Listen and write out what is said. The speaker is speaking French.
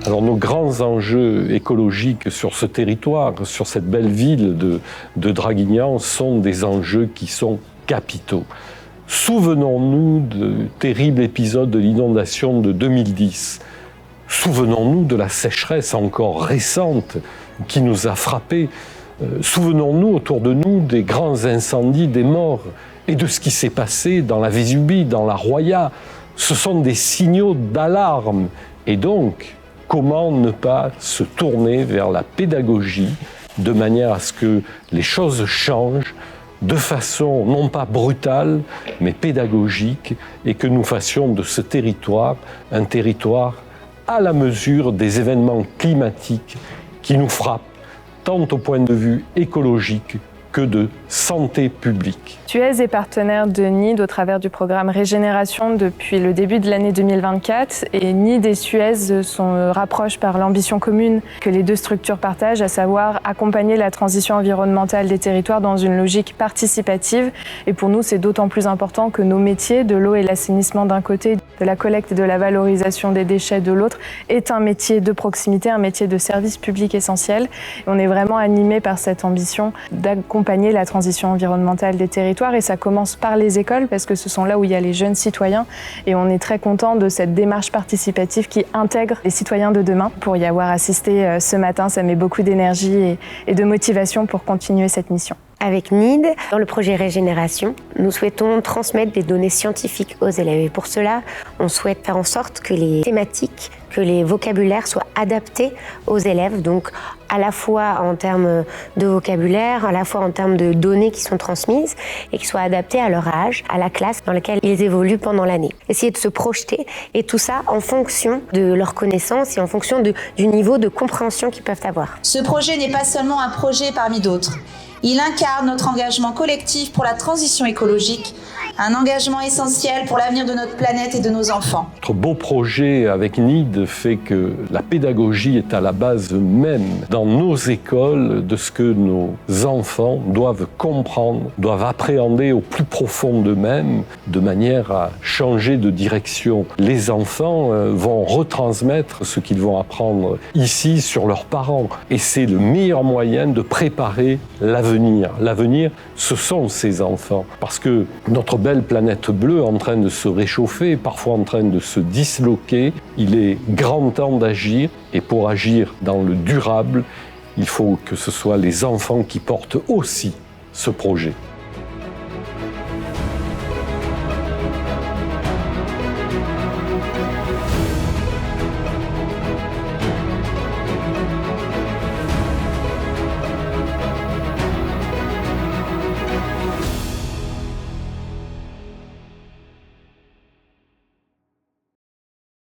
Alors nos grands enjeux écologiques sur ce territoire, sur cette belle ville de Draguignan, sont des enjeux qui sont capitaux. Souvenons-nous du terrible épisode de l'inondation de 2010. Souvenons-nous de la sécheresse encore récente qui nous a frappés. Souvenons-nous autour de nous des grands incendies, des morts et de ce qui s'est passé dans la Vésubie, dans la Roya. Ce sont des signaux d'alarme. Et donc, comment ne pas se tourner vers la pédagogie de manière à ce que les choses changent de façon non pas brutale, mais pédagogique, et que nous fassions de ce territoire un territoire à la mesure des événements climatiques qui nous frappent, tant au point de vue écologique que de santé publique. Suez est partenaire de NID au travers du programme Régénération depuis le début de l'année 2024 et NID et Suez se rapprochent par l'ambition commune que les deux structures partagent, à savoir accompagner la transition environnementale des territoires dans une logique participative. Et pour nous, c'est d'autant plus important que nos métiers de l'eau et l'assainissement d'un côté, de la collecte et de la valorisation des déchets de l'autre, est un métier de proximité, un métier de service public essentiel. Et on est vraiment animé par cette ambition d'accompagner la transition environnementale des territoires et ça commence par les écoles parce que ce sont là où il y a les jeunes citoyens et on est très content de cette démarche participative qui intègre les citoyens de demain. Pour y avoir assisté ce matin, ça met beaucoup d'énergie et de motivation pour continuer cette mission. Avec NID, dans le projet Régénération, nous souhaitons transmettre des données scientifiques aux élèves. Et pour cela, on souhaite faire en sorte que les thématiques, que les vocabulaires soient adaptés aux élèves, donc à la fois en termes de vocabulaire, à la fois en termes de données qui sont transmises et qui soient adaptées à leur âge, à la classe dans laquelle ils évoluent pendant l'année. Essayer de se projeter et tout ça en fonction de leurs connaissances et en fonction du niveau de compréhension qu'ils peuvent avoir. Ce projet n'est pas seulement un projet parmi d'autres. Il incarne notre engagement collectif pour la transition écologique, un engagement essentiel pour l'avenir de notre planète et de nos enfants. Notre beau projet avec NID fait que la pédagogie est à la base même dans nos écoles de ce que nos enfants doivent comprendre, doivent appréhender au plus profond d'eux-mêmes de manière à changer de direction. Les enfants vont retransmettre ce qu'ils vont apprendre ici sur leurs parents et c'est le meilleur moyen de préparer l'avenir. L'avenir, ce sont ces enfants. Parce que notre belle planète bleue en train de se réchauffer, parfois en train de se disloquer, il est grand temps d'agir. Et pour agir dans le durable, il faut que ce soit les enfants qui portent aussi ce projet.